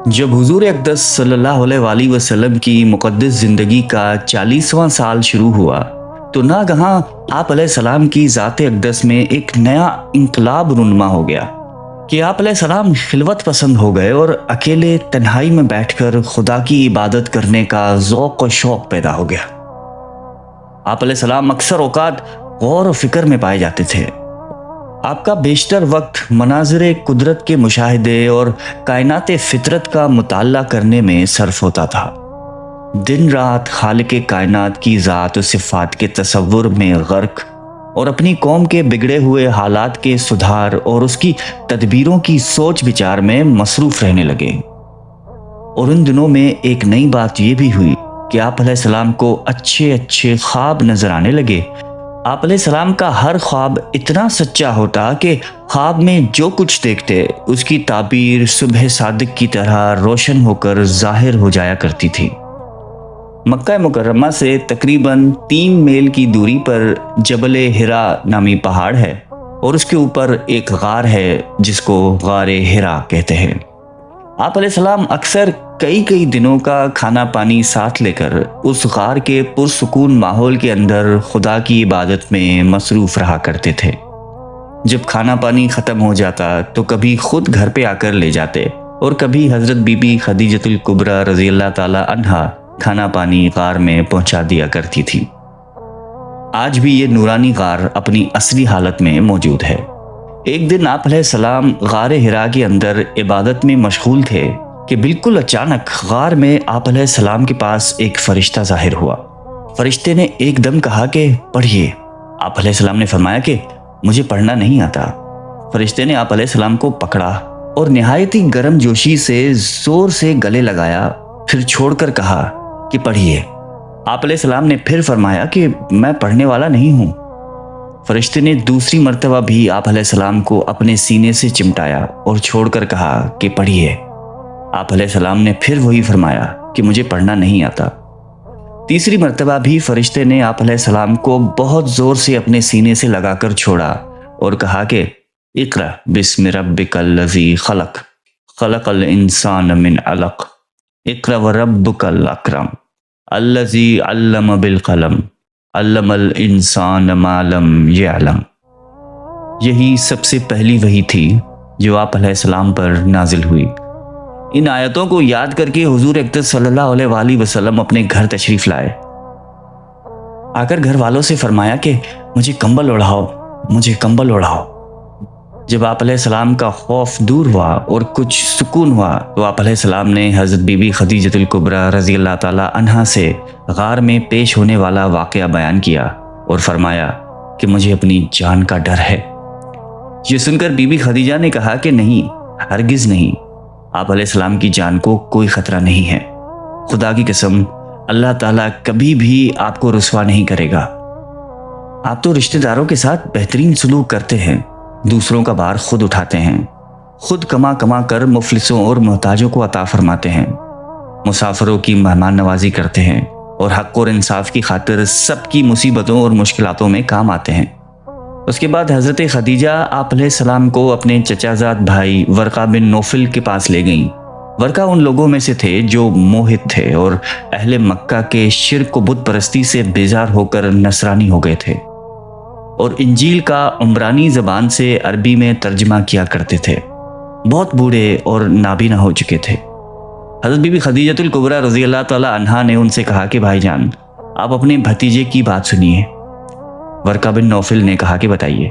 جب حضور اقدس صلی اللہ علیہ وسلم کی مقدس زندگی کا 40واں سال شروع ہوا تو ناگہاں آپ علیہ السلام کی ذات اقدس میں ایک نیا انقلاب رونما ہو گیا کہ آپ علیہ السلام خلوت پسند ہو گئے اور اکیلے تنہائی میں بیٹھ کر خدا کی عبادت کرنے کا ذوق و شوق پیدا ہو گیا۔ آپ علیہ السلام اکثر اوقات غور و فکر میں پائے جاتے تھے۔ آپ کا بیشتر وقت مناظر قدرت کے مشاہدے اور کائنات فطرت کا مطالعہ کرنے میں صرف ہوتا تھا۔ دن رات خالق کائنات کی ذات و صفات کے تصور میں غرق اور اپنی قوم کے بگڑے ہوئے حالات کے سدھار اور اس کی تدبیروں کی سوچ بچار میں مصروف رہنے لگے۔ اور ان دنوں میں ایک نئی بات یہ بھی ہوئی کہ آپ علیہ السلام کو اچھے اچھے خواب نظر آنے لگے۔ آپ علیہ السلام کا ہر خواب اتنا سچا ہوتا کہ خواب میں جو کچھ دیکھتے اس کی تعبیر صبح صادق کی طرح روشن ہو کر ظاہر ہو جایا کرتی تھی۔ مکہ مکرمہ سے تقریباً 3 میل کی دوری پر جبل حرا نامی پہاڑ ہے اور اس کے اوپر ایک غار ہے جس کو غار حرا کہتے ہیں۔ آپ علیہ السلام اکثر کئی دنوں کا کھانا پانی ساتھ لے کر اس غار کے پرسکون ماحول کے اندر خدا کی عبادت میں مصروف رہا کرتے تھے۔ جب کھانا پانی ختم ہو جاتا تو کبھی خود گھر پہ آ کر لے جاتے اور کبھی حضرت بی بی خدیجۃ الکبریٰ رضی اللہ تعالی عنہا کھانا پانی غار میں پہنچا دیا کرتی تھی۔ آج بھی یہ نورانی غار اپنی اصلی حالت میں موجود ہے۔ ایک دن آپ علیہ السلام غار حرا کے اندر عبادت میں مشغول تھے کہ بالکل اچانک غار میں آپ علیہ السلام کے پاس ایک فرشتہ ظاہر ہوا۔ فرشتے نے ایک دم کہا کہ پڑھیے۔ آپ علیہ السلام نے فرمایا کہ مجھے پڑھنا نہیں آتا۔ فرشتے نے آپ علیہ السلام کو پکڑا اور نہایت ہی گرم جوشی سے زور سے گلے لگایا، پھر چھوڑ کر کہا کہ پڑھیے۔ آپ علیہ السلام نے پھر فرمایا کہ میں پڑھنے والا نہیں ہوں۔ فرشتے نے دوسری مرتبہ بھی آپ علیہ السلام کو اپنے سینے سے چمٹایا اور چھوڑ کر کہا کہ پڑھیے۔ آپ علیہ السلام نے پھر وہی فرمایا کہ مجھے پڑھنا نہیں آتا۔ تیسری مرتبہ بھی فرشتے نے آپ علیہ السلام کو بہت زور سے اپنے سینے سے لگا کر چھوڑا اور کہا کہ اقرأ بسم ربک الذی خلق خلق الانسان من علق اقرأ وربک الاکرم الذی علم بالقلم علم الانسان ما لم یعلم۔ یہی سب سے پہلی وحی تھی جو آپ علیہ السلام پر نازل ہوئی۔ ان آیتوں کو یاد کر کے حضور اقدس صلی اللہ علیہ وسلم اپنے گھر تشریف لائے۔ آ کر گھر والوں سے فرمایا کہ مجھے کمبل اڑاؤ، مجھے کمبل اڑاؤ۔ جب آپ علیہ السلام کا خوف دور ہوا اور کچھ سکون ہوا تو آپ علیہ السلام نے حضرت بی بی خدیجۃ الکبریٰ رضی اللہ تعالی عنہا سے غار میں پیش ہونے والا واقعہ بیان کیا اور فرمایا کہ مجھے اپنی جان کا ڈر ہے۔ یہ سن کر بی بی خدیجہ نے کہا کہ نہیں، ہرگز نہیں، آپ علیہ السلام کی جان کو کوئی خطرہ نہیں ہے۔ خدا کی قسم، اللہ تعالیٰ کبھی بھی آپ کو رسوا نہیں کرے گا۔ آپ تو رشتہ داروں کے ساتھ بہترین سلوک کرتے ہیں، دوسروں کا بار خود اٹھاتے ہیں، خود کما کر مفلسوں اور محتاجوں کو عطا فرماتے ہیں، مسافروں کی مہمان نوازی کرتے ہیں اور حق اور انصاف کی خاطر سب کی مصیبتوں اور مشکلاتوں میں کام آتے ہیں۔ اس کے بعد حضرت خدیجہ آپ علیہ السلام کو اپنے چچا زاد بھائی ورقہ بن نوفل کے پاس لے گئیں۔ ورقہ ان لوگوں میں سے تھے جو موحد تھے اور اہل مکہ کے شرک و بت پرستی سے بیزار ہو کر نصرانی ہو گئے تھے اور انجیل کا عمرانی زبان سے عربی میں ترجمہ کیا کرتے تھے۔ بہت بوڑھے اور نابینا ہو چکے تھے۔ حضرت بی بی خدیجۃ الکبریٰ رضی اللہ تعالی عنہا نے ان سے کہا کہ بھائی جان، آپ اپنے بھتیجے کی بات سنیے۔ ورقہ بن نوفل نے کہا کہ بتائیے،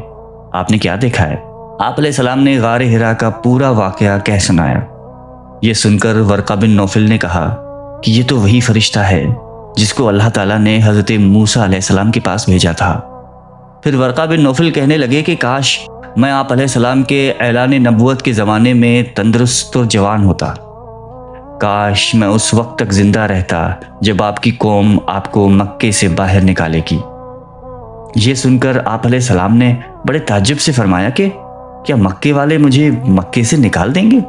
آپ نے کیا دیکھا ہے؟ آپ علیہ السلام نے غار حرا کا پورا واقعہ کہہ سنایا۔ یہ سن کر ورقہ بن نوفل نے کہا کہ یہ تو وہی فرشتہ ہے جس کو اللہ تعالیٰ نے حضرت موسیٰ علیہ السلام کے پاس بھیجا تھا۔ پھر ورقہ بن نوفل کہنے لگے کہ کاش میں آپ علیہ السلام کے اعلان نبوت کے زمانے میں تندرست اور جوان ہوتا، کاش میں اس وقت تک زندہ رہتا جب آپ کی قوم آپ کو مکے سے باہر نکالے گی۔ یہ سن کر آپ علیہ السلام نے بڑے تعجب سے فرمایا کہ کیا مکے والے مجھے مکے سے نکال دیں گے؟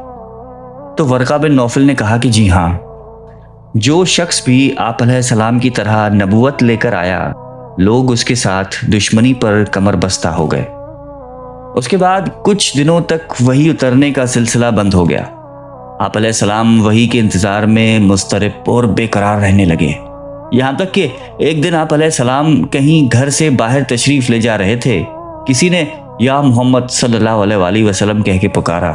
تو ورقہ بن نوفل نے کہا کہ جی ہاں، جو شخص بھی آپ علیہ السلام کی طرح نبوت لے کر آیا، لوگ اس کے ساتھ دشمنی پر کمر بستہ ہو گئے۔ اس کے بعد کچھ دنوں تک وحی اترنے کا سلسلہ بند ہو گیا۔ آپ علیہ السلام وحی کے انتظار میں مضطرب اور بے قرار رہنے لگے، یہاں تک کہ ایک دن آپ علیہ السلام کہیں گھر سے باہر تشریف لے جا رہے تھے، کسی نے یا محمد صلی اللہ علیہ وآلہ وسلم کہہ کے پکارا۔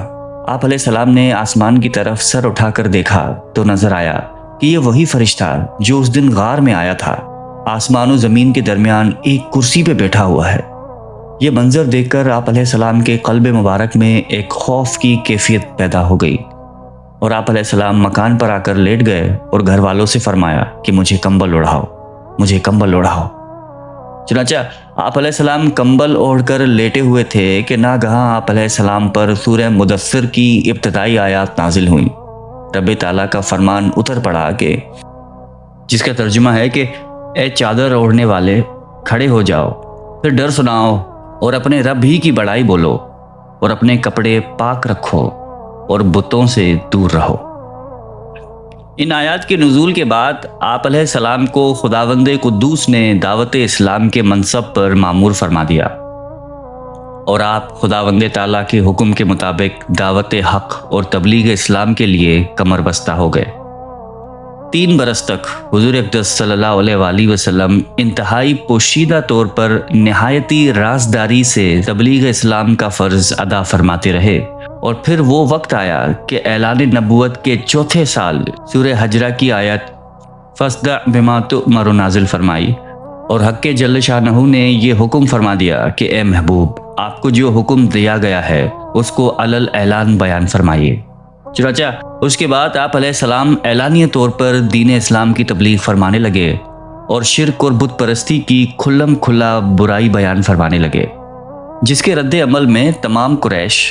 آپ علیہ السلام نے آسمان کی طرف سر اٹھا کر دیکھا تو نظر آیا کہ یہ وہی فرشتہ جو اس دن غار میں آیا تھا، آسمان و زمین کے درمیان ایک کرسی پہ بیٹھا ہوا ہے۔ یہ منظر دیکھ کر آپ علیہ السلام کے قلب مبارک میں ایک خوف کی کیفیت پیدا ہو گئی، اور آپ علیہ السلام مکان پر آ کر لیٹ گئے اور گھر والوں سے فرمایا کہ مجھے کمبل اڑاؤ، مجھے کمبل اڑاؤ۔ چنانچہ آپ علیہ السلام کمبل اوڑھ کر لیٹے ہوئے تھے کہ ناگہاں آپ علیہ السلام پر سورہ مدثر کی ابتدائی آیات نازل ہوئیں۔ رب تعالیٰ کا فرمان اتر پڑا کہ جس کا ترجمہ ہے کہ اے چادر اوڑھنے والے، کھڑے ہو جاؤ، پھر ڈر سناؤ اور اپنے رب ہی کی بڑائی بولو، اور اپنے کپڑے پاک رکھو اور بتوں سے دور رہو۔ ان آیات کے نزول کے بعد آپ علیہ السلام کو خداوند قدوس نے دعوت اسلام کے منصب پر مامور فرما دیا، اور آپ خداوند تعالیٰ کے حکم کے مطابق دعوت حق اور تبلیغ اسلام کے لیے کمر بستہ ہو گئے۔ 3 برس تک حضور اقدس صلی اللہ علیہ وآلہ وسلم انتہائی پوشیدہ طور پر نہایتی رازداری سے تبلیغ اسلام کا فرض ادا فرماتے رہے، اور پھر وہ وقت آیا کہ اعلان نبوت کے 4تھے سال سورہ حجرہ کی آیت فَاصْدَعْ بِمَا تُؤْمَرُ نازل فرمائی، اور حق جل شانہ نے یہ حکم فرما دیا کہ اے محبوب، آپ کو جو حکم دیا گیا ہے اس کو علل اعلان بیان فرمائیے۔ چنانچہ اس کے بعد آپ علیہ السلام اعلانیہ طور پر دین اسلام کی تبلیغ فرمانے لگے، اور شرک اور بت پرستی کی کھلم کھلا برائی بیان فرمانے لگے، جس کے رد عمل میں تمام قریش